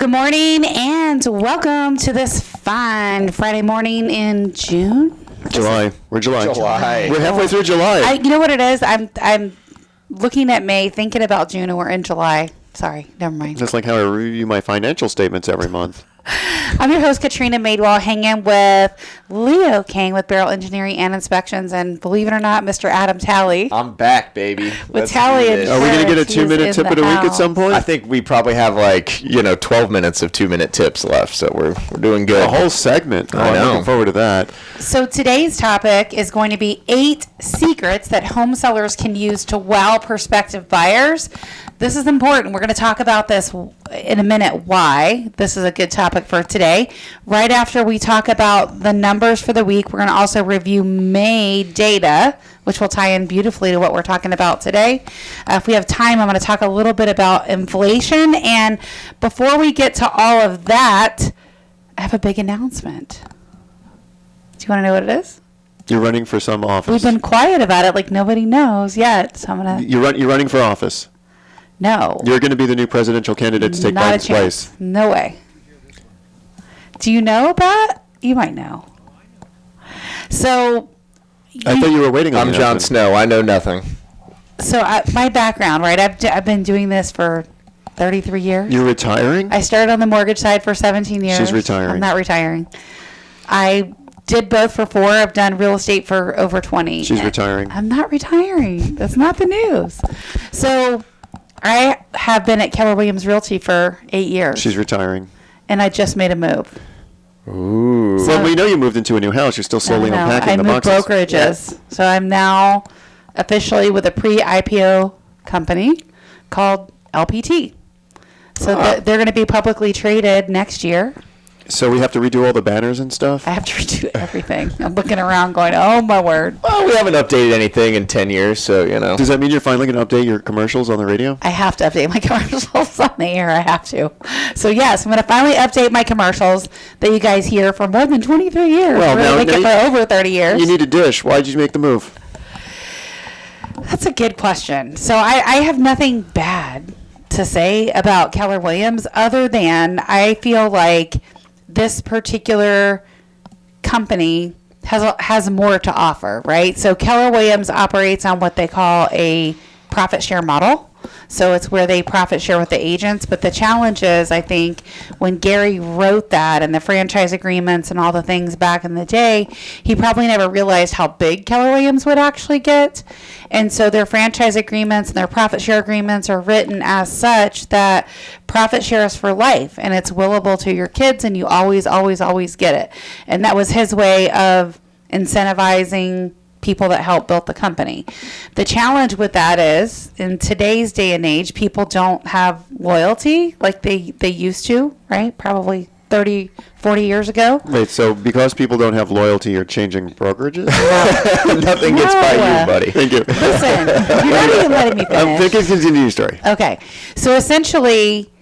Good morning and welcome to this fine Friday morning in June. July. We're July. We're halfway through July. You know what it is? I'm looking at May, thinking about June, and we're in July. Sorry, never mind. Just like how I review my financial statements every month. I'm your host, Katrina Madewell, hanging with Leo King with Beryl Engineering and Inspections, and believe it or not, Mr. Adam Talley. I'm back, baby. With Talley and Are we going to get a 2-minute tip of the week at some point? I think we probably have 12 minutes of 2-minute tips left, so we're doing good. A whole segment. I know. I'm looking forward to that. So today's topic is going to be 8 secrets that home sellers can use to wow prospective buyers. This is important. We're going to talk about this in a minute, why this is a good topic for today. Right after we talk about the numbers for the week, we're going to also review May data, which will tie in beautifully to what we're talking about today. If we have time, I'm going to talk a little bit about inflation. And before we get to all of that, I have a big announcement. Do you want to know what it is? You're running for some office. We've been quiet about it, like nobody knows yet. So I'm going to... You're running for office. No. You're going to be the new presidential candidate to take Biden's place. No way. Do you know that? You might know. So. I thought you were waiting on I'm Jon Snow. I know nothing. So my background, right? I've been doing this for 33 years. You're retiring? I started on the mortgage side for 17 years. She's retiring. I'm not retiring. I did both for 4. I've done real estate for over 20. She's retiring. I'm not retiring. That's not the news. So I have been at Keller Williams Realty for 8 years. She's retiring. And I just made a move. Ooh. Well, we know you moved into a new house. You're still slowly unpacking the boxes. I moved brokerages. Yeah. So I'm now officially with a pre-IPO company called LPT. So they're going to be publicly traded next year. So we have to redo all the banners and stuff? I have to redo everything. I'm looking around going, oh, my word. Well, we haven't updated anything in 10 years, so, you know. Does that mean you're finally going to update your commercials on the radio? I have to update my commercials on the air. I have to. So, yes, I'm going to finally update my commercials that you guys hear for more than 23 years. Well, We're going to make it for over 30 years. You need a dish. Why did you make the move? That's a good question. So, I have nothing bad to say about Keller Williams other than I feel like this particular company has more to offer, right? So Keller Williams operates on what they call a profit share model. So it's where they profit share with the agents. But the challenge is, I think, when Gary wrote that and the franchise agreements and all the things back in the day, he probably never realized how big Keller Williams would actually get. And so their franchise agreements and their profit share agreements are written as such that profit share is for life and it's willable to your kids and you always, always, always get it. And that was his way of incentivizing people that help build the company. The challenge with that is, in today's day and age, people don't have loyalty like they used to, right? Probably 30, 40 years ago. Wait, so because people don't have loyalty, you're changing brokerages? Nothing gets by you, buddy. Thank you. Listen, you're not even letting me finish. I'm thinking continue your story. Okay. So essentially,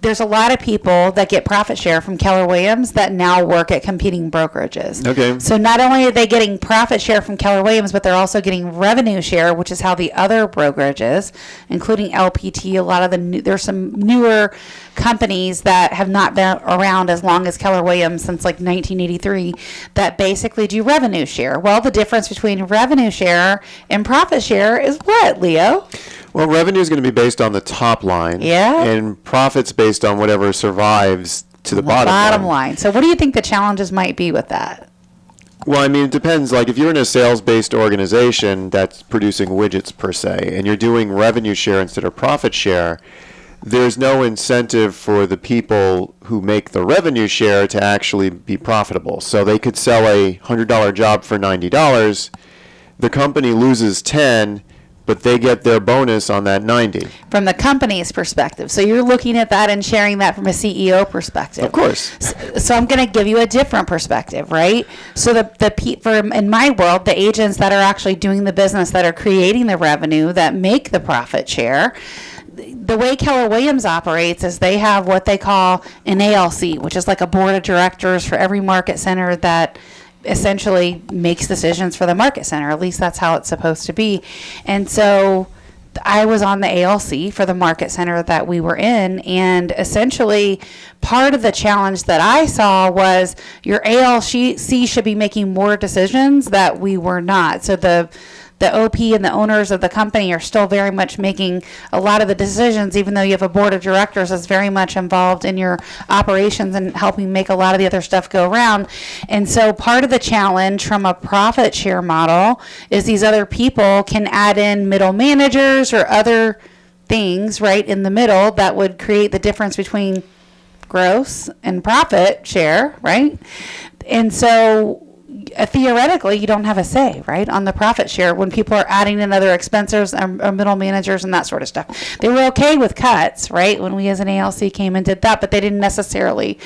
there's a lot of people that get profit share from Keller Williams that now work at competing brokerages. Okay. So not only are they getting profit share from Keller Williams, but they're also getting revenue share, which is how the other brokerages, including LPT, a lot of there's some newer companies that have not been around as long as Keller Williams since like 1983 that basically do revenue share. Well, the difference between revenue share and profit share is what, Leo? Well, revenue is going to be based on the top line. Yeah. And profits based on whatever survives to the bottom line. So what do you think the challenges might be with that? Well, I mean, it depends. Like, if you're in a sales-based organization that's producing widgets per se, and you're doing revenue share instead of profit share, there's no incentive for the people who make the revenue share to actually be profitable. So they could sell a $100 job for $90. The company loses $10, but they get their bonus on that $90. From the company's perspective. So you're looking at that and sharing that from a CEO perspective. Of course. So I'm going to give you a different perspective, right? So in my world, the agents that are actually doing the business, that are creating the revenue, that make the profit share, the way Keller Williams operates is they have what they call an ALC, which is like a board of directors for every market center that essentially makes decisions for the market center. At least that's how it's supposed to be. And so I was on the ALC for the market center that we were in, and essentially part of the challenge that I saw was your ALC should be making more decisions that we were not. So the OP and the owners of the company are still very much making a lot of the decisions, even though you have a board of directors that's very much involved in your operations and helping make a lot of the other stuff go around. And so part of the challenge from a profit share model is these other people can add in middle managers or other things right in the middle that would create the difference between gross and profit share, right? And so theoretically, you don't have a say, right, on the profit share when people are adding in other expenses or middle managers and that sort of stuff. They were okay with cuts, right, when we as an ALC came and did that, but they didn't necessarily.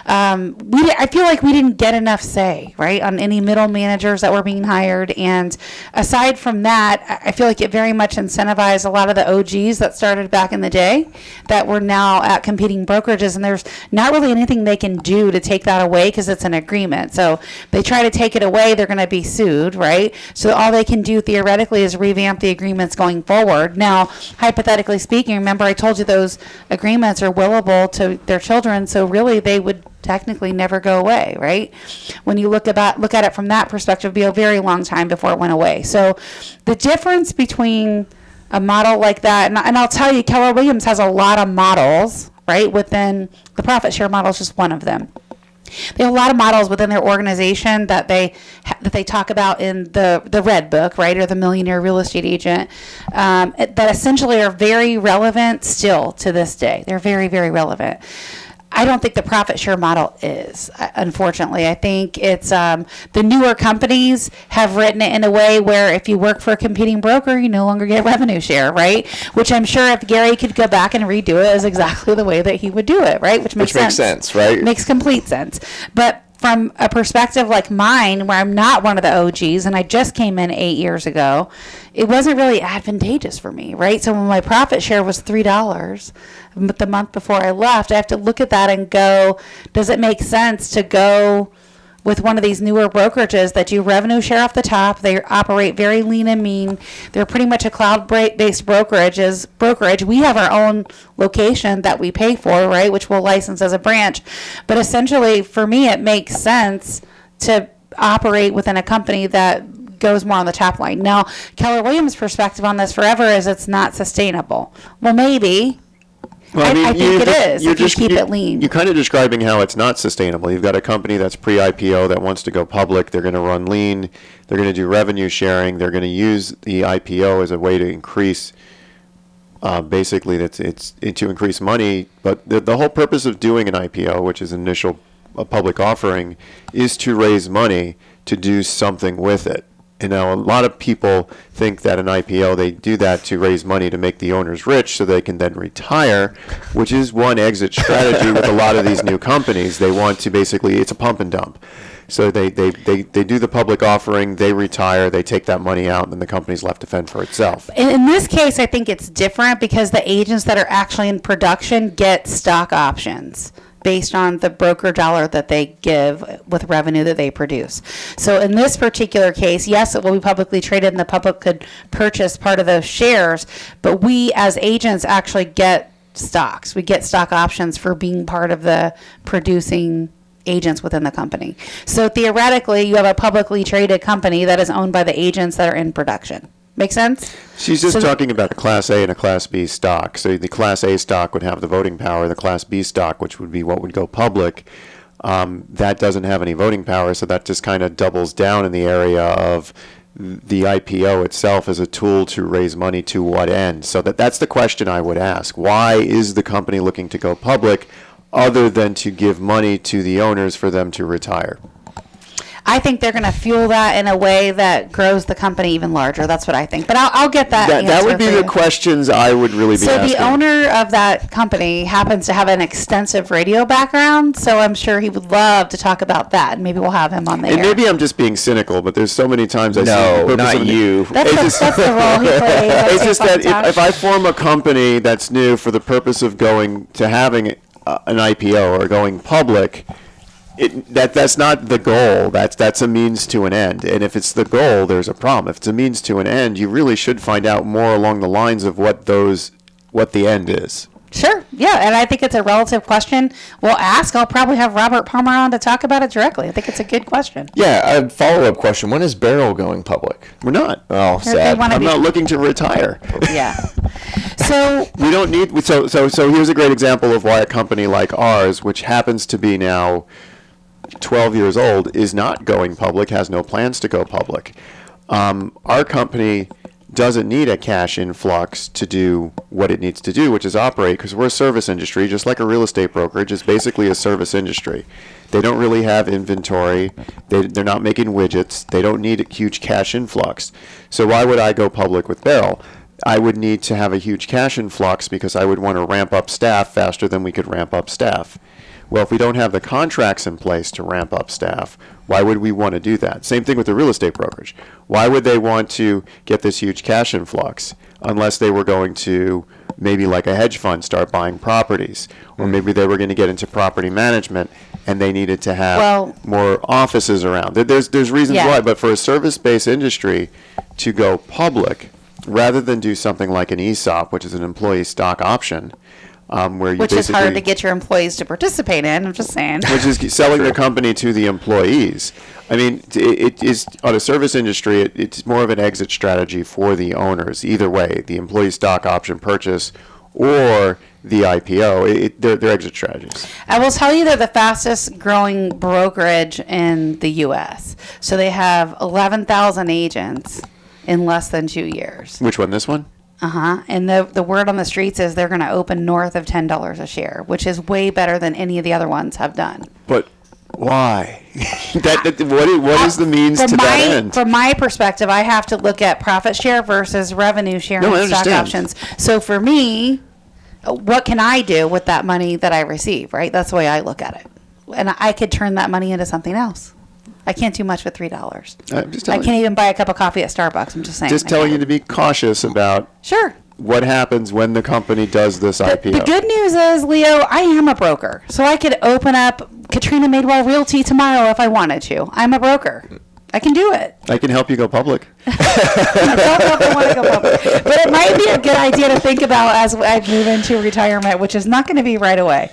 I feel like we didn't get enough say, right, on any middle managers that were being hired. And aside from that, I feel like it very much incentivized a lot of the OGs that started back in the day that were now at competing brokerages, and there's not really anything they can do to take that away because it's an agreement. So they try to take it away, they're going to be sued, right? So all they can do theoretically is revamp the agreements going forward. Now, hypothetically speaking, remember I told you those agreements are willable to their children, so really they would technically never go away, right? When you look at it from that perspective, it'd be a very long time before it went away. So the difference between a model like that, and I'll tell you, Keller Williams has a lot of models, right? Within the profit share model is just one of them. They have a lot of models within their organization that they talk about in the Red Book, right, or the Millionaire Real Estate Agent, that essentially are very relevant still to this day. They're very, very relevant. I don't think the profit share model is, unfortunately. I think it's the newer companies have written it in a way where if you work for a competing broker, you no longer get revenue share, right? Which I'm sure if Gary could go back and redo it is exactly the way that he would do it, right? Which makes sense, right? Makes complete sense. But from a perspective like mine, where I'm not one of the OGs and I just came in 8 years ago, it wasn't really advantageous for me, right? So when my profit share was $3 the month before I left, I have to look at that and go, does it make sense to go with one of these newer brokerages that do revenue share off the top? They operate very lean and mean. They're pretty much a cloud-based brokerage. We have our own location that we pay for, right, which we'll license as a branch. But essentially, for me, it makes sense to operate within a company that goes more on the top line. Now, Keller Williams' perspective on this forever is it's not sustainable. Well, maybe. Well, I think it is if you keep it lean. You're kind of describing how it's not sustainable. You've got a company that's pre-IPO that wants to go public. They're going to run lean. They're going to do revenue sharing. They're going to use the IPO as a way to increase, basically, it's to increase money. But the whole purpose of doing an IPO, which is initial public offering, is to raise money to do something with it. And now a lot of people think that an IPO, they do that to raise money to make the owners rich so they can then retire, which is one exit strategy with a lot of these new companies. They want to basically, it's a pump and dump. So they do the public offering, they retire, they take that money out, and then the company's left to fend for itself. In this case, I think it's different because the agents that are actually in production get stock options based on the broker dollar that they give with revenue that they produce. So in this particular case, yes, it will be publicly traded and the public could purchase part of those shares, but we as agents actually get stocks. We get stock options for being part of the producing agents within the company. So theoretically, you have a publicly traded company that is owned by the agents that are in production. Make sense? She's just talking about a Class A and a Class B stock. So the Class A stock would have the voting power. The Class B stock, which would be what would go public, that doesn't have any voting power. So that just kind of doubles down in the area of the IPO itself as a tool to raise money to what end. So that's the question I would ask. Why is the company looking to go public other than to give money to the owners for them to retire? I think they're going to fuel that in a way that grows the company even larger. That's what I think. But I'll get that answer. That would be the questions I would really be asking. So the owner of that company happens to have an extensive radio background, so I'm sure he would love to talk about that. Maybe we'll have him on the air. And maybe I'm just being cynical, but there's so many times I see... No, not you. That's the role he plays. It's just that if I form a company that's new for the purpose of going to having an IPO or going public... that's not the goal. That's a means to an end. And if it's the goal, there's a problem. If it's a means to an end, you really should find out more along the lines of what the end is. Sure. Yeah. And I think it's a relative question. We'll ask. I'll probably have Robert Palmer on to talk about it directly. I think it's a good question. Yeah. A follow-up question. When is Beryl going public? We're not. Oh, sad. I'm not looking to retire. Yeah. So we don't need. So here's a great example of why a company like ours, which happens to be now 12 years old, is not going public, has no plans to go public. Our company doesn't need a cash influx to do what it needs to do, which is operate, because we're a service industry, just like a real estate brokerage is basically a service industry. They don't really have inventory. They're not making widgets. They don't need a huge cash influx. So why would I go public with Beryl? I would need to have a huge cash influx because I would want to ramp up staff faster than we could ramp up staff. Well, if we don't have the contracts in place to ramp up staff, why would we want to do that? Same thing with the real estate brokerage. Why would they want to get this huge cash influx unless they were going to, maybe like a hedge fund, start buying properties? Or maybe they were going to get into property management and they needed to have more offices around. There's reasons why, but for a service-based industry to go public, rather than do something like an ESOP, which is an employee stock option, which is hard to get your employees to participate in. I'm just saying. Which is selling the company to the employees. I mean, it is on a service industry. It's more of an exit strategy for the owners. Either way, the employee stock option purchase or the IPO, they're exit strategies. I will tell you they're the fastest growing brokerage in the U.S. So they have 11,000 agents in less than 2 years. Which one? This one? And the word on the streets is they're going to open north of $10 a share, which is way better than any of the other ones have done. But why? What is the means to that end? From my perspective, I have to look at profit share versus revenue sharing and stock options. So for me, what can I do with that money that I receive, right? That's the way I look at it. And I could turn that money into something else. I can't do much with $3. I can't even buy a cup of coffee at Starbucks. I'm just saying. Just telling you to be cautious about what happens when the company does this IPO. The good news is, Leo, I am a broker. So I could open up Katrina Madewell Realty tomorrow if I wanted to. I'm a broker. I can do it. I can help you go public. I don't know if I want to go public. But it might be a good idea to think about as I move into retirement, which is not going to be right away.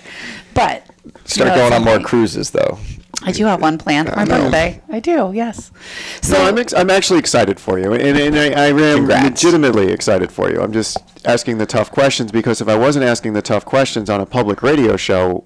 But start going on more cruises, though. I do have one planned for my birthday. I do, yes. So I'm actually excited for you, and I am legitimately excited for you. I'm just asking the tough questions because if I wasn't asking the tough questions on a public radio show,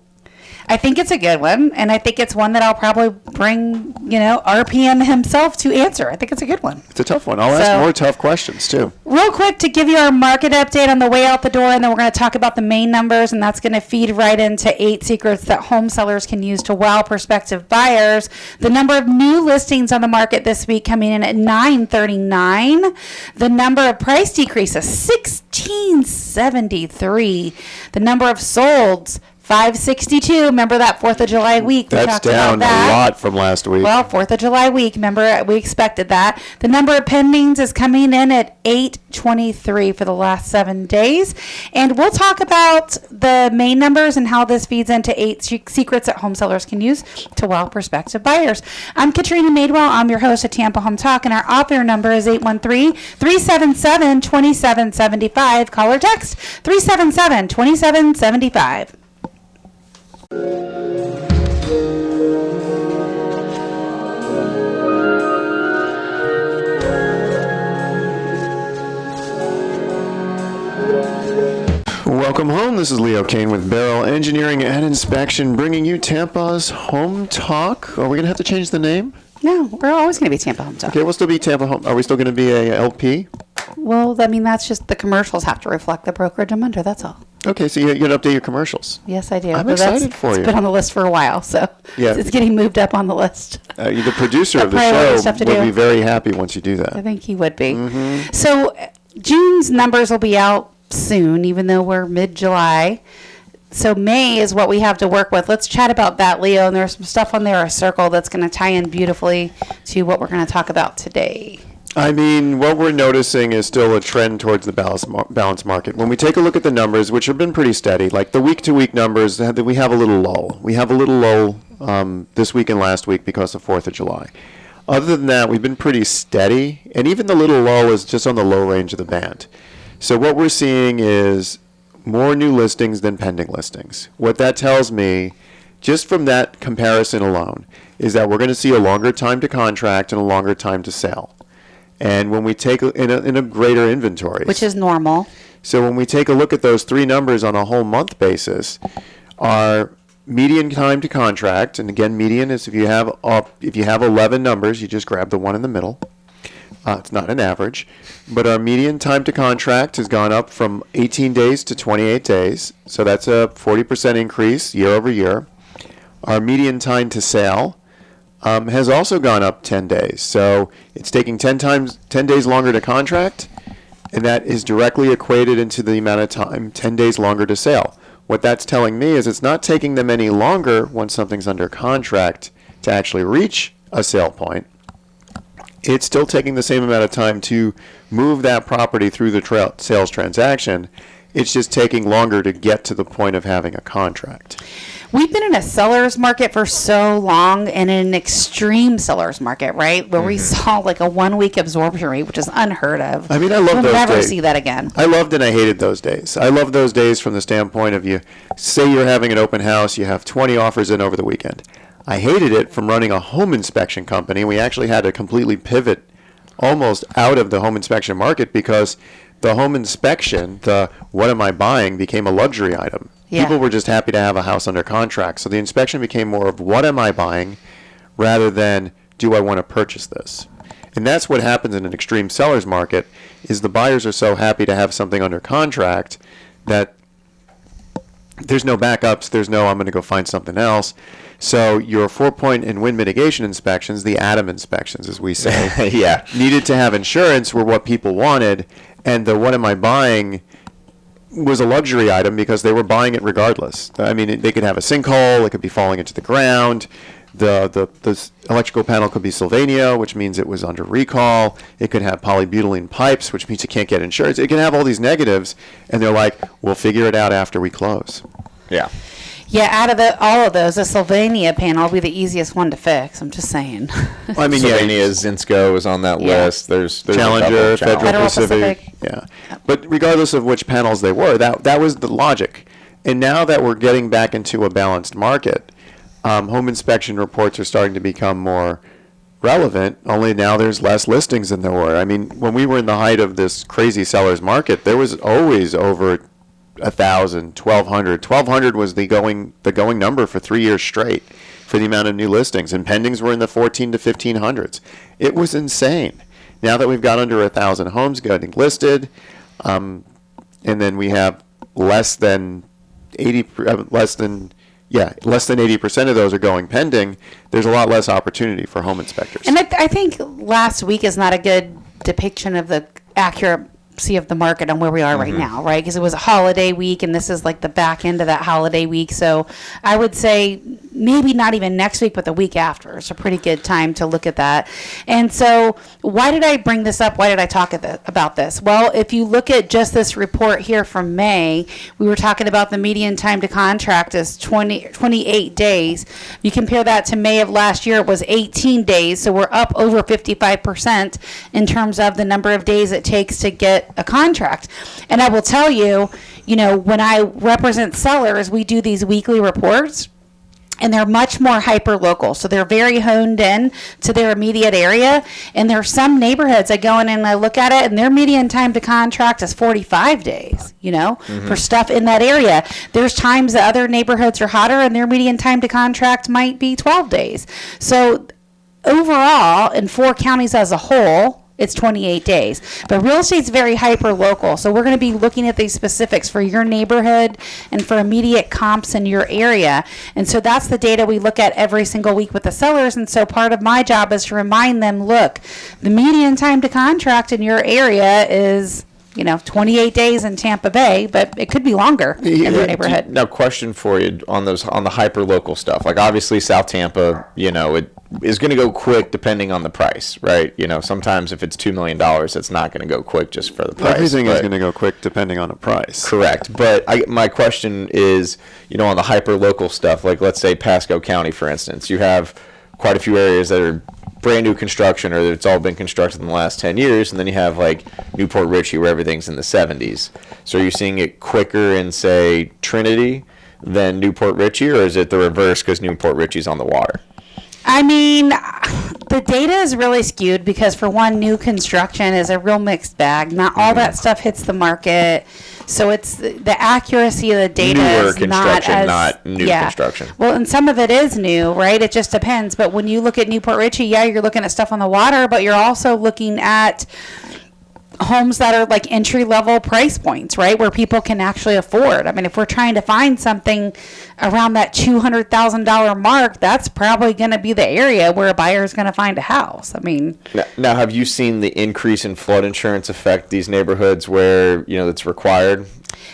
I think it's a good one, and I think it's one that I'll probably bring, RPM himself to answer. I think it's a good one. It's a tough one. I'll ask more tough questions, too. Real quick to give you our market update on the way out the door, and then we're going to talk about the main numbers, and that's going to feed right into 8 secrets that home sellers can use to wow prospective buyers. The number of new listings on the market this week coming in at 939. The number of price decreases, 1673. The number of solds, 562. Remember that 4th of July week? That's down a lot from last week. Well, 4th of July week. Remember, we expected that. The number of pendings is coming in at 823 for the last 7 days. And we'll talk about the main numbers and how this feeds into 8 secrets that home sellers can use to wow prospective buyers. I'm Katrina Madewell. I'm your host of Tampa Home Talk, and our author number is 813-377-2775. Call or text 377-2775. Welcome home. This is Leo Kane with Beryl Engineering and Inspection, bringing you Tampa's Home Talk. Are we going to have to change the name? No, we're always going to be Tampa Home Talk. Okay, we'll still be Tampa Home. Are we still going to be a LP? Well, I mean, that's just the commercials have to reflect the brokerage I'm under. That's all. Okay, so you're going to update your commercials. Yes, I do. I'm excited for you. It's been on the list for a while, so it's getting moved up on the list. The producer of the show would be very happy once you do that. I think he would be. Mm-hmm. So June's numbers will be out soon, even though we're mid-July. So May is what we have to work with. Let's chat about that, Leo. And there's some stuff on there, a circle, that's going to tie in beautifully to what we're going to talk about today. I mean, what we're noticing is still a trend towards the balanced market. When we take a look at the numbers, which have been pretty steady, like the week-to-week numbers, we have a little lull. We have a little lull this week and last week because of 4th of July. Other than that, we've been pretty steady, and even the little lull is just on the low range of the band. So what we're seeing is more new listings than pending listings. What that tells me, just from that comparison alone, is that we're going to see a longer time to contract and a longer time to sell. And when we take in a greater inventory, which is normal. So when we take a look at those three numbers on a whole month basis, our median time to contract, and again, median is if you have 11 numbers, you just grab the one in the middle. It's not an average, but our median time to contract has gone up from 18 days to 28 days. So that's a 40% increase year over year. Our median time to sale has also gone up 10 days. So it's taking 10 days longer to contract, and that is directly equated into the amount of time, 10 days longer to sell. What that's telling me is it's not taking them any longer once something's under contract to actually reach a sale point. It's still taking the same amount of time to move that property through the sales transaction. It's just taking longer to get to the point of having a contract. We've been in a seller's market for so long, and in an extreme seller's market, right? Where we saw like a 1 week absorption rate, which is unheard of. I mean, I love those days. We'll never see that again. I loved and I hated those days. I love those days from the standpoint of you say you're having an open house, you have 20 offers in over the weekend. I hated it from running a home inspection company. We actually had to completely pivot almost out of the home inspection market because the home inspection, the what am I buying, became a luxury item. Yeah. People were just happy to have a house under contract. So the inspection became more of what am I buying rather than do I want to purchase this. And that's what happens in an extreme seller's market is the buyers are so happy to have something under contract that there's no backups, there's no I'm going to go find something else. So your 4-point and wind mitigation inspections, the ATM inspections as we say, yeah, needed to have insurance were what people wanted, and the what am I buying was a luxury item because they were buying it regardless. I mean, they could have a sinkhole, it could be falling into the ground, the electrical panel could be Sylvania, which means it was under recall, it could have polybutylene pipes, which means you can't get insurance, it can have all these negatives, and they're like, we'll figure it out after we close. Yeah. Yeah, out of all of those, the Sylvania panel will be the easiest one to fix. I'm just saying. Well, I mean, Sylvania, Zinsco is on that list. There's Challenger, Federal Pacific. Yeah. But regardless of which panels they were, that was the logic. And now that we're getting back into a balanced market, home inspection reports are starting to become more relevant, only now there's less listings than there were. I mean, when we were in the height of this crazy seller's market, there was always over 1,000, 1,200. 1,200 was the going number for 3 years straight for the amount of new listings, and pendings were in the 1,400 to 1,500s. It was insane. Now that we've got under 1,000 homes getting listed, and then we have less than 80% of those are going pending. There's a lot less opportunity for home inspectors. And I think last week is not a good depiction of the accuracy of the market on where we are right now, right? Because it was a holiday week, and this is like the back end of that holiday week. So I would say maybe not even next week, but the week after. It's a pretty good time to look at that. And so why did I bring this up? Why did I talk about this? Well, if you look at just this report here from May, we were talking about the median time to contract is 28 days. You compare that to May of last year, it was 18 days. So we're up over 55% in terms of the number of days it takes to get a contract. And I will tell you, when I represent sellers, we do these weekly reports, and they're much more hyper local. So they're very honed in to their immediate area. And there are some neighborhoods I go in and I look at it, and their median time to contract is 45 days, for stuff in that area. There's times that other neighborhoods are hotter and their median time to contract might be 12 days. So overall, in 4 counties as a whole, it's 28 days. But real estate's very hyper-local, so we're going to be looking at these specifics for your neighborhood and for immediate comps in your area. And so that's the data we look at every single week with the sellers. And so part of my job is to remind them, look, the median time to contract in your area is 28 days in Tampa Bay, but it could be longer in your neighborhood. Now, question for you on the hyper local stuff. Like obviously South Tampa, is going to go quick depending on the price, right? You know, sometimes if it's $2 million, it's not going to go quick just for the price. Everything is going to go quick depending on the price. Correct. But my question is, you know, on the hyper local stuff, like let's say Pasco County, for instance, you have quite a few areas that are brand new construction or that it's all been constructed in the last 10 years, and then you have like Newport Richey where everything's in the 70s. So are you seeing it quicker in, say, Trinity than Newport Richey, or is it the reverse because Newport Richey's on the water? I mean, the data is really skewed because, for one, new construction is a real mixed bag. Not all that stuff hits the market. So it's the accuracy of the data Newer is not as... not new construction. Well, and some of it is new, right? It just depends. But when you look at Newport Richey, yeah, you're looking at stuff on the water, but you're also looking at homes that are like entry-level price points, right, where people can actually afford. I mean, if we're trying to find something around that $200,000 mark, that's probably going to be the area where a buyer is going to find a house. I mean, now, have you seen the increase in flood insurance affect these neighborhoods where, you know, it's required?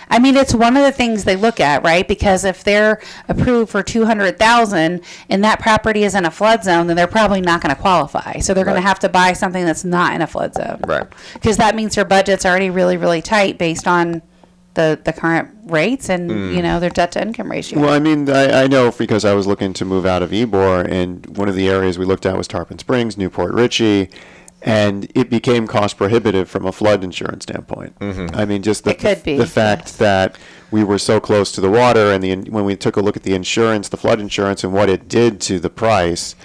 I mean, it's one of the things they look at, right? Because if they're approved for $200,000 and that property is in a flood zone, then they're probably not going to qualify. So they're going to have to buy something that's not in a flood zone, right? Because that means their budget's already really, really tight based on the current rates and you know, their debt to income ratio. Well, I mean, I know because I was looking to move out of Ybor, and one of the areas we looked at was Tarpon Springs, Newport Richey. And it became cost prohibitive from a flood insurance standpoint. I mean, just the fact that we were so close to the water, and when we took a look at the insurance, the flood insurance, and what it did to the price,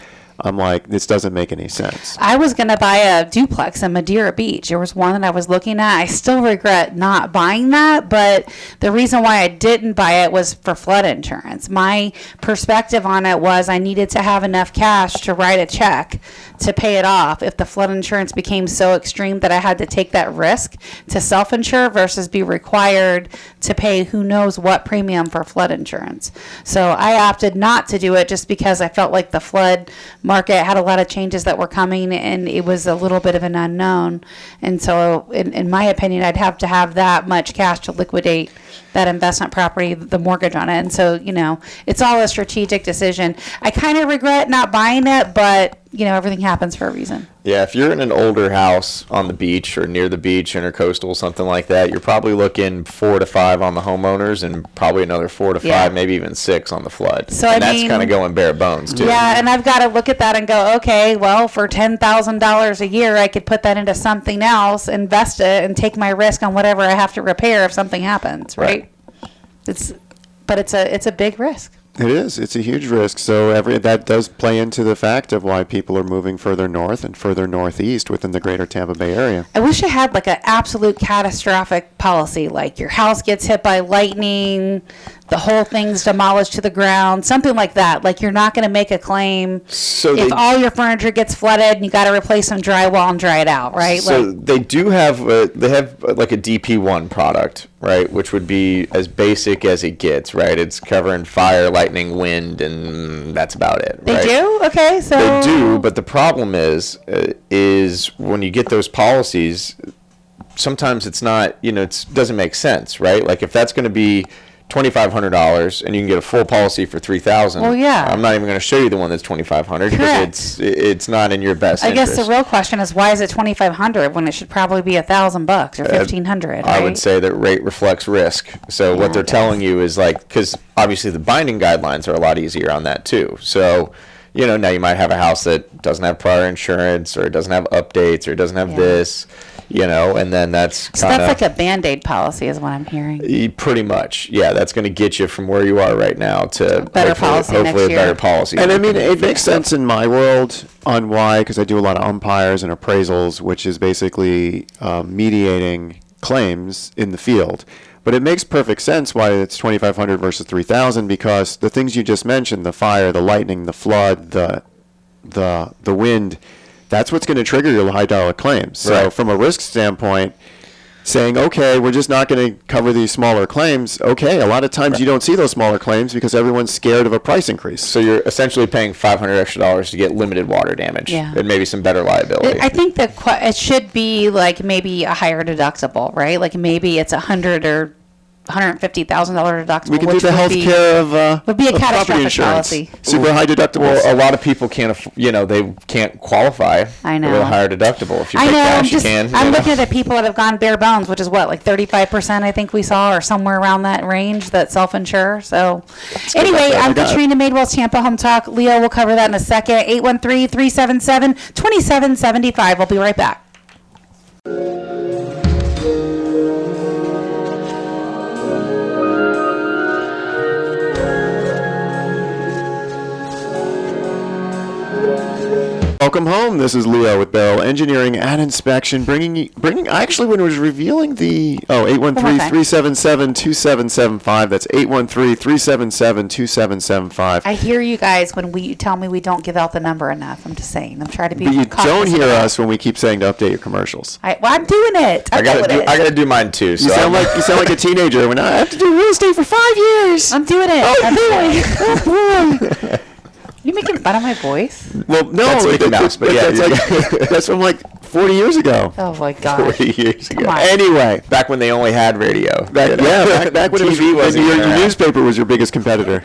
I'm like, this doesn't make any sense. I was going to buy a duplex in Madeira Beach. There was one that I was looking at. I still regret not buying that, but the reason why I didn't buy it was for flood insurance. My perspective on it was I needed to have enough cash to write a check to pay it off if the flood insurance became so extreme that I had to take that risk to self-insure versus be required to pay who knows what premium for flood insurance. So I opted not to do it just because I felt like the flood market had a lot of changes that were coming and it was a little bit of an unknown. And so in my opinion, I'd have to have that much cash to liquidate that investment property, the mortgage on it. And so, you know, it's all a strategic decision. I kind of regret not buying it, but, you know, everything happens for a reason. Yeah, if you're in an older house on the beach or near the beach, intercoastal, something like that, you're probably looking 4 to 5 on the homeowners and probably another 4 to 5, maybe even 6 on the flood. So and that's kind of going bare bones too. Yeah, and I've got to look at that and go, okay, well, for $10,000 a year, I could put that into something else, invest it, and take my risk on whatever I have to repair if something happens, right? It's a big risk. It is. It's a huge risk. So that does play into the fact of why people are moving further north and further northeast within the greater Tampa Bay area. I wish I had like an absolute catastrophic policy, like your house gets hit by lightning, the whole thing's demolished to the ground, something like that. Like you're not going to make a claim if all your furniture gets flooded and you got to replace some drywall and dry it out, right? So like, they do have like a DP1 product, right, which would be as basic as it gets, right? It's covering fire, lightning, wind, and that's about it. They right? do? Okay, so they do, but the problem is when you get those policies, sometimes it's not, you know, it doesn't make sense, right? Like if that's going to be $2,500 and you can get a full policy for $3,000. Well, yeah. I'm not even going to show you the one that's $2,500 because it's not in your best interest. I guess the real question is why is it $2,500 when it should probably be $1,000 or $1,500? Right? I would say that rate reflects risk. So what they're telling you is like, because obviously the binding guidelines are a lot easier on that too. So, you know, now you might have a house that doesn't have prior insurance or it doesn't have updates or it doesn't have this. You know, and then that's so that's like a Band-Aid policy is what I'm hearing. Pretty much, yeah. That's going to get you from where you are right now to hopefully a better policy. And I mean, it makes sense in my world on why, because I do a lot of umpires and appraisals, which is basically mediating claims in the field. But it makes perfect sense why it's $2,500 versus $3,000 because the things you just mentioned, the fire, the lightning, the flood, the wind, that's what's going to trigger your high dollar claims. So from a risk standpoint, saying, okay, we're just not going to cover these smaller claims. Okay, a lot of times you don't see those smaller claims because everyone's scared of a price increase. So you're essentially paying $500 extra to get limited water damage and maybe some better liability. I think that it should be like maybe a higher deductible, right? Like maybe it's $100 or $150,000 deductible. We can do which the health care would be a of property catastrophic insurance. policy. Super high deductibles. Well, a lot of people can't, they can't qualify I know. with a higher deductible. If you I pay know. cash, you can. I'm looking at the people that have gone bare bones, which is what, like 35%, I think we saw, or somewhere around that range that self-insure. So, anyway, I'm Katrina Madewell's Tampa Home Talk. Leo will cover that in a second. 813-377-2775. We'll be right back. Welcome home. This is Leo with Beryl Engineering and Inspection, bringing. Actually, when it was revealing the 813-377-2775. That's 813-377-2775. I hear you guys when you tell me we don't give out the number enough. I'm just saying. I'm trying to be. But you don't hear us. us when we keep saying to update your commercials. I'm doing it. I gotta do mine too. You So sound like a teenager when I have to do real estate for 5 years. I'm doing it. Oh boy! You making fun of my voice? Well, no, That's Mickey Mouse, but yeah, that's from like 40 years ago. Oh my god. 40 years ago. Come on. Anyway, Back when they only had radio. back when TV wasn't your even around. newspaper was your biggest competitor.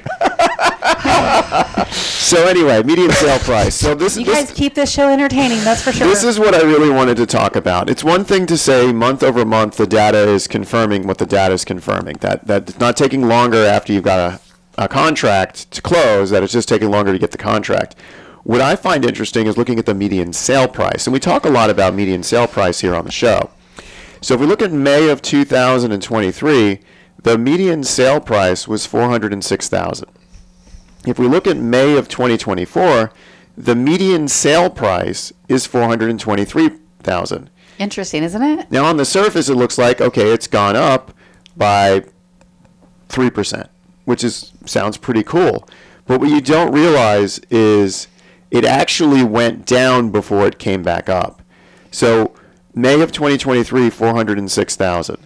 So anyway, median sale price. So You guys keep this show entertaining, that's for sure. This is what I really wanted to talk about. It's one thing to say month over month the data is confirming what the data is confirming. That it's not taking longer after you've got a contract to close, that it's just taking longer to get the contract. What I find interesting is looking at the median sale price. And we talk a lot about median sale price here on the show. So if we look at May of 2023, the median sale price was $406,000. If we look at May of 2024, the median sale price is $423,000. Interesting, isn't it? Now on the surface it looks like, okay, it's gone up by 3%, which sounds pretty cool. But what you don't realize is it actually went down before it came back up. So May of 2023, 406,000.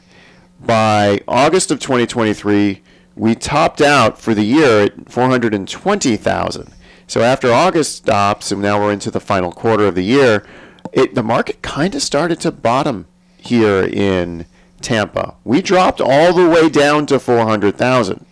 By August of 2023, we topped out for the year at 420,000. So after August stops, and now we're into the final quarter of the year, the market kind of started to bottom here in Tampa. We dropped all the way down to 400,000.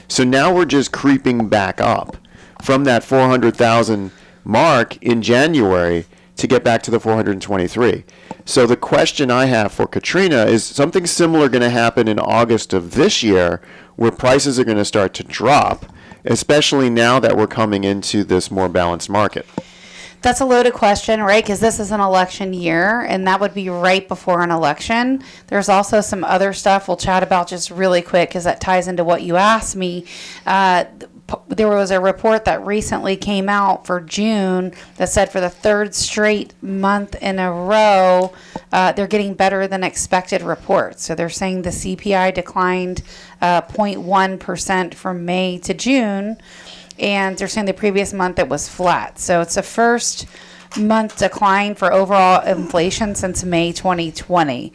So now we're just creeping back up from that 400,000 mark in January to get back to the 423. So the question I have for Katrina is something similar going to happen in August of this year where prices are going to start to drop, especially now that we're coming into this more balanced market? That's a loaded question, right? Because this is an election year, and that would be right before an election. There's also some other stuff we'll chat about just really quick because that ties into what you asked me. There was a report that recently came out for June that said for the third straight month in a row, they're getting better than expected reports. So they're saying the CPI declined 0.1% from May to June. And they're saying the previous month it was flat. So it's the first month decline for overall inflation since May 2020,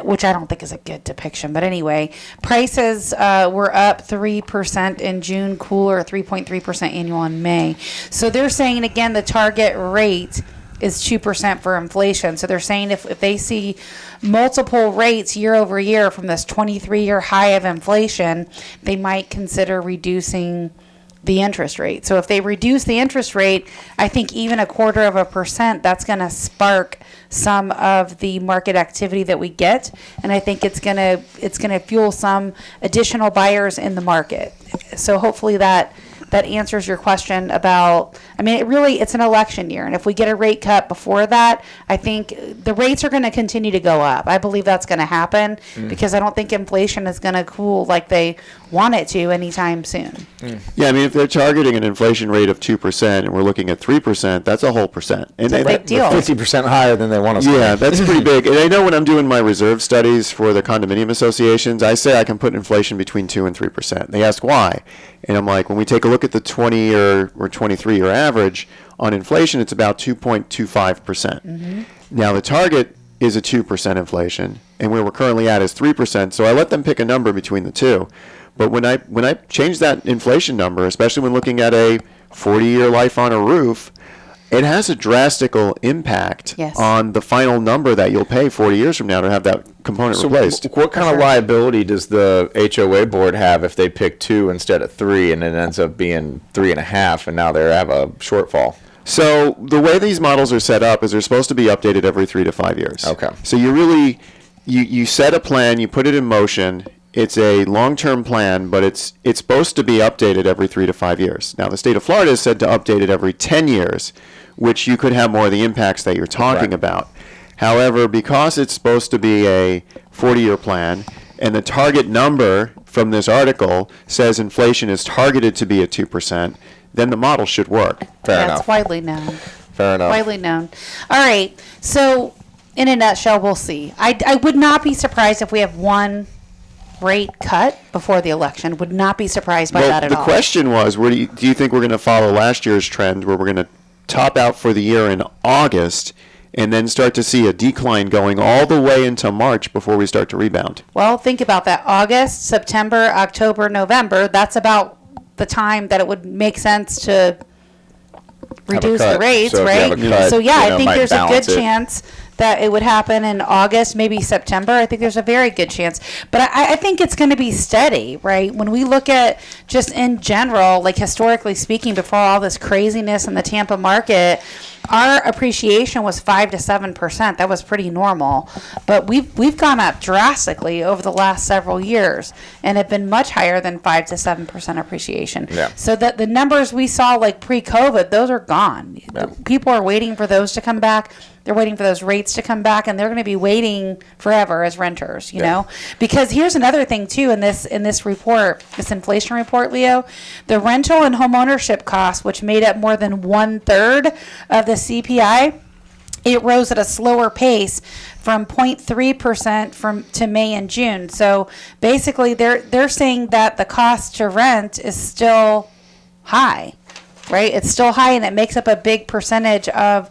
which I don't think is a good depiction. But anyway, prices were up 3% in June, cooler 3.3% annual in May. So they're saying, again, the target rate is 2% for inflation. So they're saying if they see multiple rates year over year from this 23-year high of inflation, they might consider reducing the interest rate. So if they reduce the interest rate, I think even 0.25%, that's going to spark some of the market activity that we get, and I think it's going to fuel some additional buyers in the market. So hopefully that answers your question about, I mean, it's an election year, and if we get a rate cut before that, I think the rates are going to continue to go up. I believe that's going to happen because I don't think inflation is going to cool like they want it to anytime soon. Yeah, I mean, if they're targeting an inflation rate of 2% and we're looking at 3%, that's a whole percent. And It's a big deal. 50% higher than they want us to. Yeah, that's pretty big. And I know when I'm doing my reserve studies for the condominium associations, I say I can put inflation between 2 and 3%. They ask why. And I'm like, when we take a look at the 20-year or 23-year average on inflation, it's about 2.25%. Now, the target is a 2% inflation, and where we're currently at is 3%. So I let them pick a number between the two. But when I change that inflation number, especially when looking at a 40-year life on a roof, it has a drastical impact Yes. on the final number that you'll pay 40 years from now to have that component replaced. What kind of liability does the HOA board have if they pick 2 instead of 3 and it ends up being 3.5 and now they have a shortfall? So the way these models are set up is they're supposed to be updated every 3 to 5 years. Okay. So you really, you set a plan, you put it in motion. It's a long-term plan, but it's supposed to be updated every 3 to 5 years. Now, the state of Florida has said to update it every 10 years, which you could have more of the impacts that you're talking Right. about. However, because it's supposed to be a 40-year plan, and the target number from this article says inflation is targeted to be at 2%, then the model should work. Fair That's enough. widely known. Fair enough. Widely known. All right. So, in a nutshell, we'll see. I would not be surprised if we have one rate cut before the election. Would not be surprised by that at the all. question was, do you think we're going to follow last year's trend where we're going to top out for the year in August and then start to see a decline going all the way into March before we start to rebound? Well, think about that. August, September, October, November. That's about the time that it would make sense to reduce the cut. rates, So if you have right? a cut, So yeah, you I know, think might there's a good balance it. chance that it would happen in August, maybe September. I think there's a very good chance. But I think it's going to be steady, right? When we look at just in general, like historically speaking, before all this craziness in the Tampa market, our appreciation was 5 to 7%. That was pretty normal. But we've gone up drastically over the last several years and have been much higher than 5 to 7% appreciation. Yeah. So that the numbers we saw like pre-COVID, those are gone. Yeah. People are waiting for those to come back. They're waiting for those rates to come back, and they're going to be waiting forever as renters, you know? Because here's another thing too in this report, this inflation report, Leo, the rental and homeownership costs, which made up more than 1/3 of the CPI, it rose at a slower pace from 0.3% to May and June. So basically, they're saying that the cost to rent is still high, right? It's still high, and it makes up a big percentage of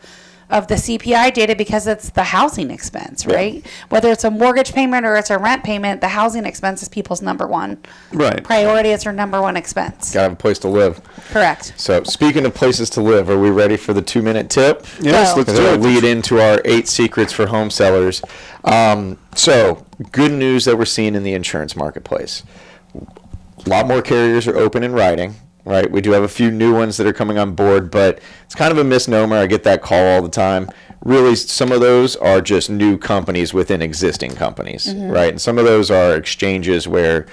the CPI data because it's the housing expense, right? Whether it's a mortgage payment or it's a rent payment, the housing expense is people's number one Right. priority. It's their number one expense. Gotta have a place to live. Correct. So, speaking of places to live, are we ready for the 2-minute tip? Yes, Go. let's Because do it'll it. lead into our 8 secrets for home sellers. So, good news that we're seeing in the insurance marketplace. A lot more carriers are open and writing, right? We do have a few new ones that are coming on board, but it's kind of a misnomer. I get that call all the time. Really, some of those are just new companies within existing companies, right? And some of those are exchanges where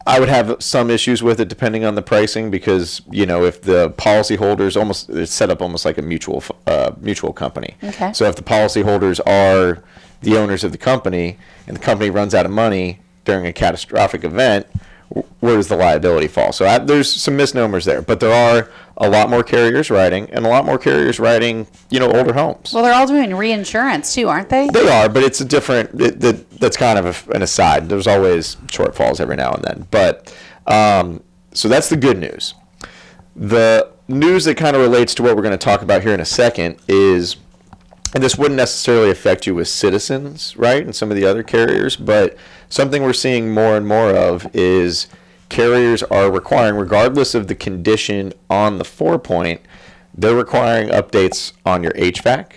I would have some issues with it depending on the pricing because, you know, if the policyholders it's set up almost like a mutual company. Okay. So if the policyholders are the owners of the company and the company runs out of money during a catastrophic event, where does the liability fall? So there's some misnomers there, but there are a lot more carriers writing and a lot more carriers writing, you know, older homes. Well, they're all doing reinsurance too, aren't they? They are, but it's a different. That's kind of an aside. There's always shortfalls every now and then, but so that's the good news. The news that kind of relates to what we're going to talk about here in a second is, and this wouldn't necessarily affect you as citizens, right, and some of the other carriers, but something we're seeing more and more of is carriers are requiring, regardless of the condition on the 4-point, they're requiring updates on your HVAC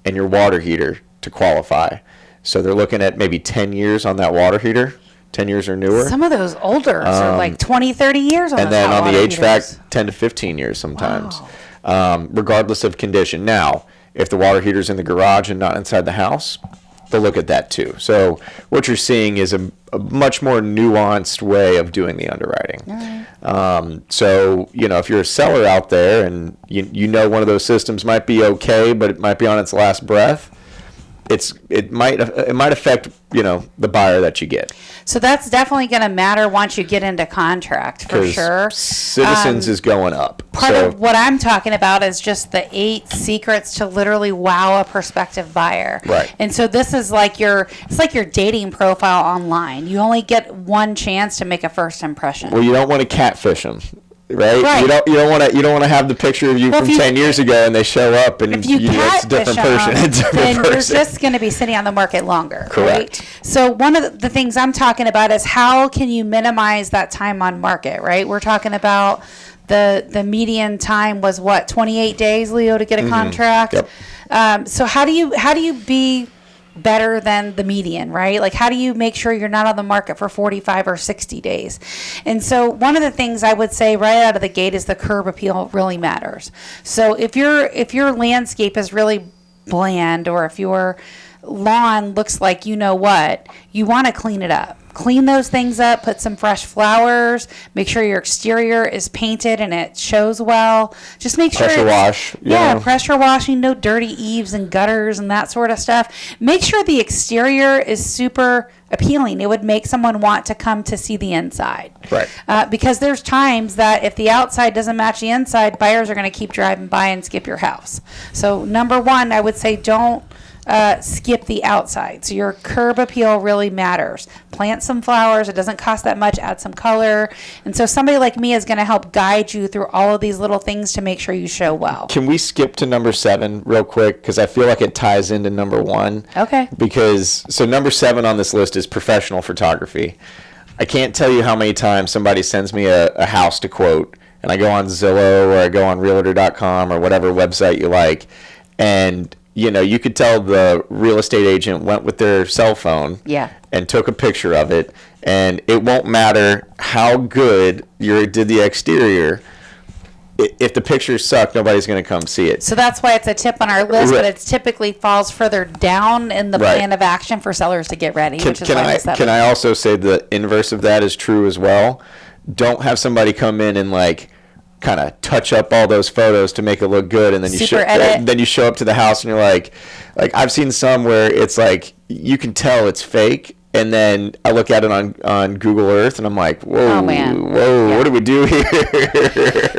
and your water heater to qualify. So they're looking at maybe 10 years on that water heater, 10 years or newer. Some of those older are like 20, 30 years on And those then hot on the water HVAC, heaters. 10 to 15 years sometimes, regardless of condition. Now, if the water heater's in the garage and not inside the house, they'll look at that too. So what you're seeing is a much more nuanced way of doing the underwriting. So, you know, if you're a seller out there and you know one of those systems might be okay, but it might be on its last breath, it might affect, you know, the buyer that you get. So that's definitely going to matter once you get into contract, for 'Cause sure. Citizens is going up. Part So- of what I'm talking about is just the 8 secrets to literally wow a prospective buyer. Right. And so this is like it's like your dating profile online. You only get one chance to make a first impression. Well, you don't want to catfish them, right? Right. You don't want to have the picture of you Well, from if you- 10 years ago and they show up and If you it's a different person. It's a different then you're person. just going to be sitting on the market longer. Correct. Right? So one of the things I'm talking about is how can you minimize that time on market, right? We're talking about the median time was what, 28 days, Leo, to get a contract. Yep. So how do you be better than the median, right? Like, how do you make sure you're not on the market for 45 or 60 days? And so one of the things I would say right out of the gate is the curb appeal really matters. So if your landscape is really bland, or if your lawn looks like you know what, you want to clean it up. Clean those things up, put some fresh flowers, make sure your exterior is painted and it shows well. Just make sure Pressure wash. Yeah, pressure washing, no dirty eaves and gutters and that sort of stuff. Make sure the exterior is super appealing. It would make someone want to come to see the inside. Right. Because there's times that if the outside doesn't match the inside, buyers are going to keep driving by and skip your house. So number one, I would say don't skip the outside. So your curb appeal really matters. Plant some flowers. It doesn't cost that much. Add some color. And so somebody like me is going to help guide you through all of these little things to make sure you show well. Can we skip to number 7 real quick? Because I feel like it ties into number 1. Okay. So number 7 on this list is professional photography. I can't tell you how many times somebody sends me a house to quote, and I go on Zillow or I go on Realtor.com or whatever website you like, and you could tell the real estate agent went with their cell phone and took a picture of it, and it won't matter how good you did the exterior. If the pictures suck, nobody's going to come see it. So that's why it's a tip on our list, but it typically falls further down in the plan of action for sellers to get ready, which is why it's 7. Can I also say the inverse of that is true as well? Don't have somebody come in and kind of touch up all those photos to make it look good, and then you show up to the house and you're like I've seen some where it's like you can tell it's fake, and then I look at it on Google Earth and I'm like, whoa, what do we do here?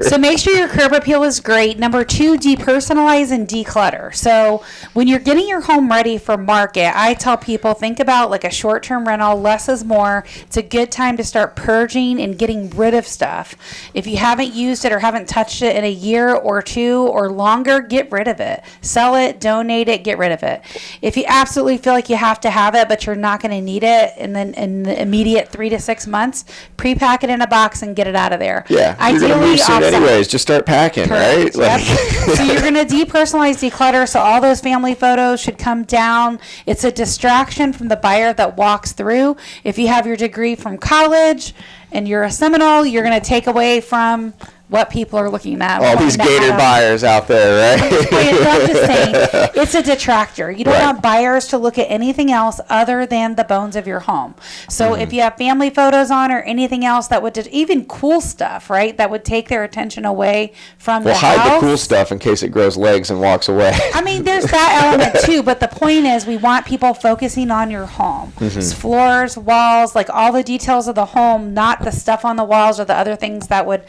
So make sure your curb appeal is great. Number 2, depersonalize and declutter. So when you're getting your home ready for market, I tell people, think about like a short-term rental. Less is more. It's a good time to start purging and getting rid of stuff. If you haven't used it or haven't touched it in a year or 2 or longer, get rid of it. Sell it, donate it, get rid of it. If you absolutely feel like you have to have it, but you're not going to need it in the immediate 3 to 6 months, pre-pack it in a box and get it out of there. Yeah, you're going to move soon anyways. Just start packing, correct, right? So you're going to depersonalize, declutter. So all those family photos should come down. It's a distraction from the buyer that walks through. If you have your degree from college and you're a Seminole, you're going to take away from what people are looking at. All these gator buyers out there, right? I'm just saying, it's a detractor. You don't want buyers to look at anything else other than the bones of your home. So if you have family photos on or anything else that would, even cool stuff, right, that would take their attention away from the house. Well, hide the cool stuff in case it grows legs and walks away. I mean, there's that element too, but the point is we want people focusing on your home. It's floors, walls, like all the details of the home, not the stuff on the walls or the other things that would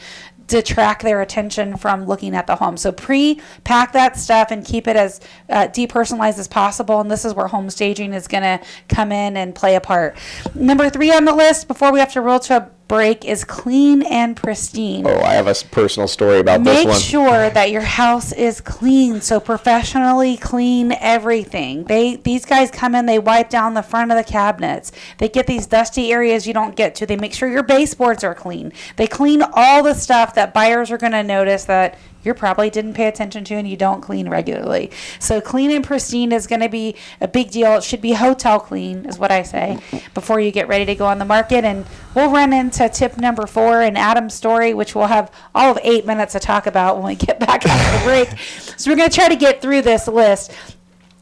detract their attention from looking at the home. So pre-pack that stuff and keep it as depersonalized as possible. And this is where home staging is going to come in and play a part. Number 3 on the list before we have to roll to a break is clean and pristine. Oh, I have a personal story about this one. Make sure that your house is clean. So professionally clean everything. These guys come in, they wipe down the front of the cabinets. They get these dusty areas you don't get to. They make sure your baseboards are clean. They clean all the stuff that buyers are going to notice that you probably didn't pay attention to and you don't clean regularly. So clean and pristine is going to be a big deal. It should be hotel clean is what I say before you get ready to go on the market. And we'll run into tip number 4 in Adam's story, which we'll have all of 8 minutes to talk about when we get back after the break. So we're going to try to get through this list.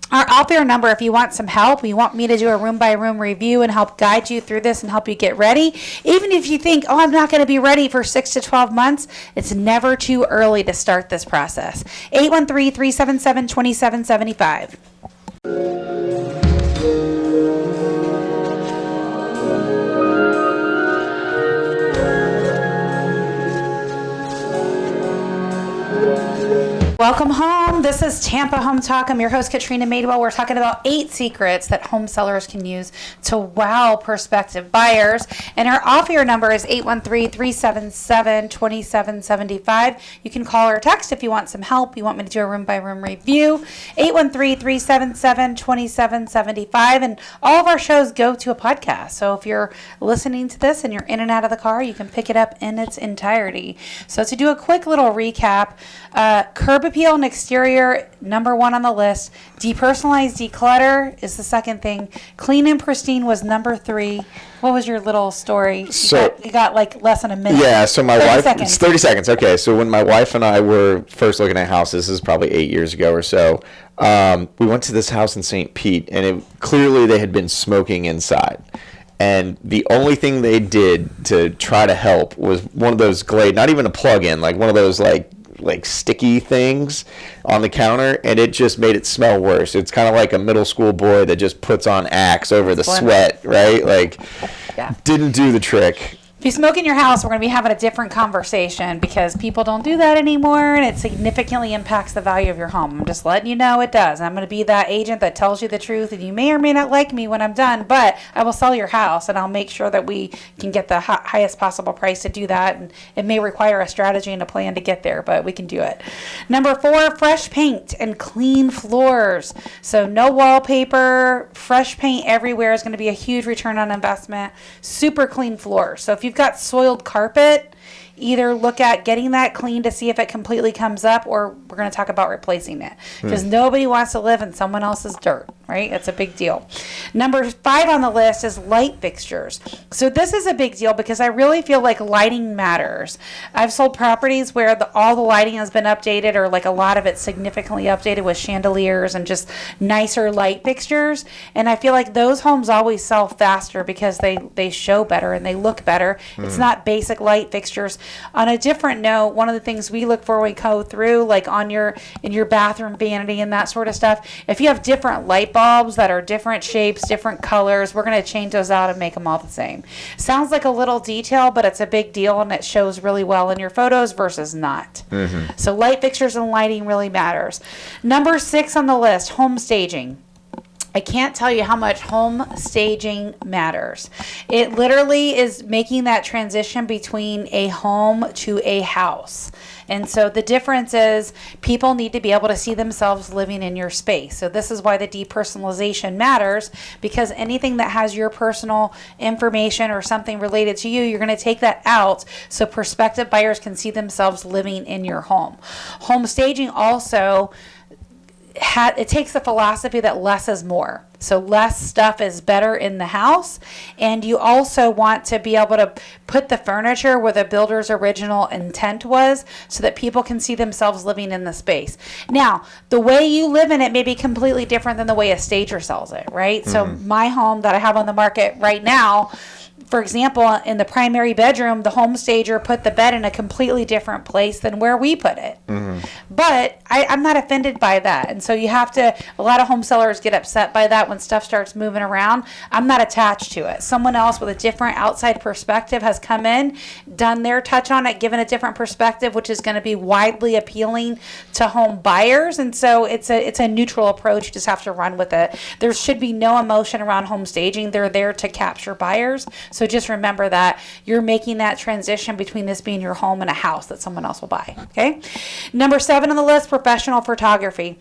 I'll bear a number if you want some help. You want me to do a room-by-room review and help guide you through this and help you get ready. Even if you think, I'm not going to be ready for 6 to 12 months, it's never too early to start this process. 813-377-2775. Welcome home. This is Tampa Home Talk. I'm your host, Katrina Madewell. We're talking about 8 secrets that home sellers can use to wow prospective buyers. And our off-air number is 813-377-2775. You can call or text if you want some help. You want me to do a room-by-room review. 813-377-2775. And all of our shows go to a podcast. So if you're listening to this and you're in and out of the car, you can pick it up in its entirety. So to do a quick little recap, curb appeal and exterior, number 1 on the list. Depersonalize, declutter is the second thing. Clean and pristine was number 3. What was your little story? You got like less than a minute. Yeah, so my 30 wife, seconds. It's 30 seconds. Okay, so when my wife and I were first looking at houses, this is probably 8 years ago or so, we went to this house in St. Pete, and clearly they had been smoking inside. And the only thing they did to try to help was one of those Glade, not even a plug-in, like one of those like sticky things on the counter, and it just made it smell worse. It's kind of like a middle school boy that just puts on Axe over the sweat, right? Like, didn't do the trick. If you smoke in your house, we're going to be having a different conversation because people don't do that anymore, and it significantly impacts the value of your home. I'm just letting you know it does. I'm going to be that agent that tells you the truth, and you may or may not like me when I'm done, but I will sell your house, and I'll make sure that we can get the highest possible price to do that, and it may require a strategy and a plan to get there, but we can do it. Number 4, fresh paint and clean floors. So no wallpaper, fresh paint everywhere is going to be a huge return on investment. Super clean floors. So if you've got soiled carpet, either look at getting that clean to see if it completely comes up, or we're going to talk about replacing it, because nobody wants to live in someone else's dirt, right? It's a big deal. Number 5 on the list is light fixtures. So this is a big deal because I really feel like lighting matters. I've sold properties where all the lighting has been updated, or like a lot of it significantly updated with chandeliers and just nicer light fixtures. And I feel like those homes always sell faster because they show better and they look better. It's not basic light fixtures. On a different note, one of the things we look for when we go through, like in your bathroom vanity and that sort of stuff, if you have different light bulbs that are different shapes, different colors, we're going to change those out and make them all the same. Sounds like a little detail, but it's a big deal, and it shows really well in your photos versus not. So light fixtures and lighting really matters. Number 6 on the list, home staging. I can't tell you how much home staging matters. It literally is making that transition between a home to a house. And so the difference is people need to be able to see themselves living in your space. So this is why the depersonalization matters, because anything that has your personal information or something related to you, you're going to take that out so prospective buyers can see themselves living in your home. Home staging also it takes the philosophy that less is more. So less stuff is better in the house, and you also want to be able to put the furniture where the builder's original intent was so that people can see themselves living in the space. Now, the way you live in it may be completely different than the way a stager sells it, right? So my home that I have on the market right now, for example, in the primary bedroom, the home stager put the bed in a completely different place than where we put it. But I'm not offended by that. And so a lot of home sellers get upset by that when stuff starts moving around. I'm not attached to it. Someone else with a different outside perspective has come in, done their touch on it, given a different perspective, which is going to be widely appealing to home buyers. And so it's a neutral approach. You just have to run with it. There should be no emotion around home staging. They're there to capture buyers. So just remember that you're making that transition between this being your home and a house that someone else will buy. Okay. Number 7 on the list, professional photography.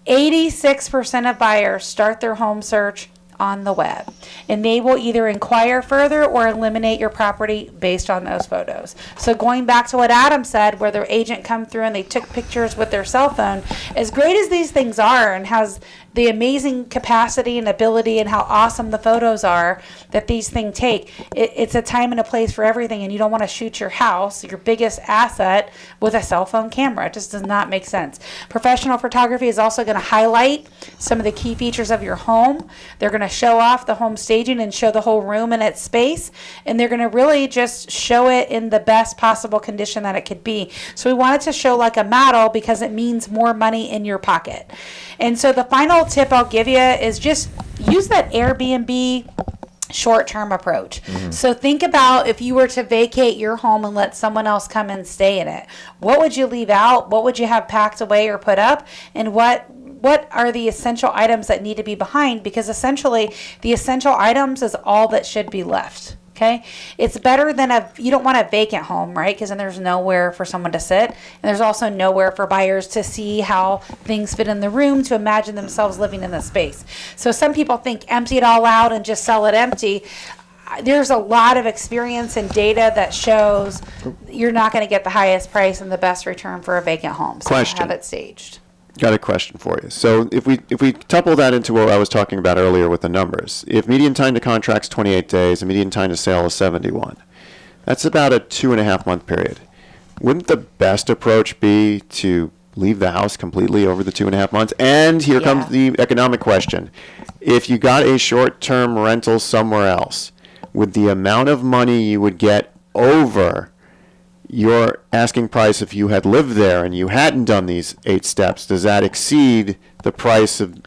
86% of buyers start their home search on the web, and they will either inquire further or eliminate your property based on those photos. So going back to what Adam said, where their agent come through and they took pictures with their cell phone, as great as these things are and has the amazing capacity and ability and how awesome the photos are that these things take, it's a time and a place for everything, and you don't want to shoot your house, your biggest asset, with a cell phone camera. It just does not make sense. Professional photography is also going to highlight some of the key features of your home. They're going to show off the home staging and show the whole room and its space, and they're going to really just show it in the best possible condition that it could be. So we want it to show like a model because it means more money in your pocket. And so the final tip I'll give you is just use that Airbnb short-term approach. So think about if you were to vacate your home and let someone else come and stay in it. What would you leave out? What would you have packed away or put up? And what are the essential items that need to be behind? Because essentially the essential items is all that should be left. Okay, it's better than you don't want a vacant home, right? Because then there's nowhere for someone to sit. And there's also nowhere for buyers to see how things fit in the room, to imagine themselves living in the space. So some people think empty it all out and just sell it empty. There's a lot of experience and data that shows you're not going to get the highest price and the best return for a vacant home. So Question. have it staged. Got a question for you. So if we couple that into what I was talking about earlier with the numbers, if median time to contract's 28 days and median time to sale is 71, that's about a 2.5 month period. Wouldn't the best approach be to leave the house completely over the 2.5 months? And here comes the economic question. If you got a short-term rental somewhere else, would the amount of money you would get over your asking price if you had lived there and you hadn't done these 8 steps, does that exceed the price of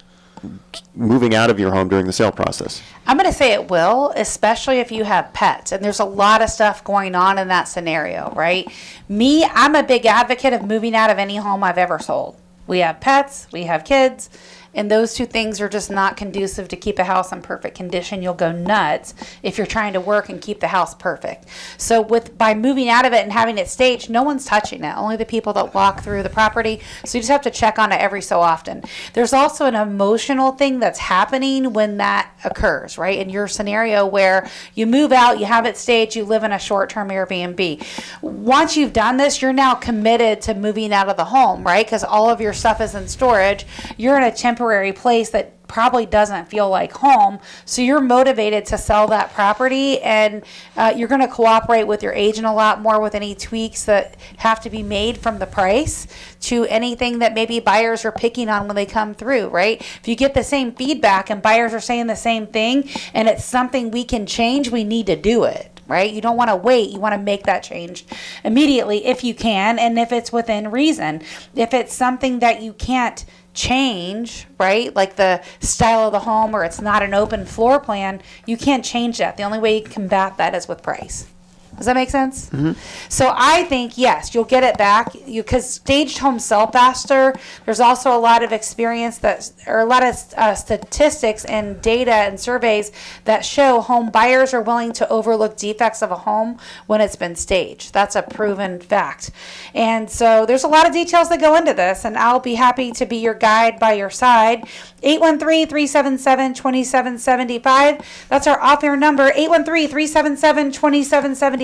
moving out of your home during the sale process? I'm going to say it will, especially if you have pets. And there's a lot of stuff going on in that scenario, right? I'm a big advocate of moving out of any home I've ever sold. We have pets, we have kids, and those two things are just not conducive to keep a house in perfect condition. You'll go nuts if you're trying to work and keep the house perfect. So by moving out of it and having it staged, no one's touching it, only the people that walk through the property. So you just have to check on it every so often. There's also an emotional thing that's happening when that occurs, right? In your scenario where you move out, you have it staged, you live in a short-term Airbnb. Once you've done this, you're now committed to moving out of the home, right? Because all of your stuff is in storage. You're in a temporary place that probably doesn't feel like home, so you're motivated to sell that property, and you're going to cooperate with your agent a lot more with any tweaks that have to be made from the price to anything that maybe buyers are picking on when they come through, right? If you get the same feedback and buyers are saying the same thing and it's something we can change, we need to do it. Right? You don't want to wait. You want to make that change immediately if you can, and if it's within reason. If it's something that you can't change, right? Like the style of the home, or it's not an open floor plan, you can't change that. The only way you combat that is with price. Does that make sense? Mm-hmm. So I think, yes, you'll get it back because staged homes sell faster. There's also a lot of experience or a lot of statistics and data and surveys that show home buyers are willing to overlook defects of a home when it's been staged. That's a proven fact. And so there's a lot of details that go into this, and I'll be happy to be your guide by your side. 813-377-2775. That's our off-air number, 813-377-2775.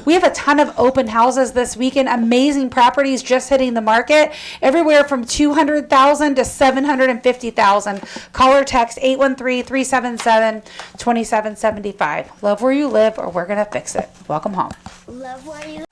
We have a ton of open houses this weekend. Amazing properties just hitting the market, everywhere from $200,000 to $750,000. Call or text 813-377-2775. Love where you live, or we're gonna fix it. Welcome home. Love where you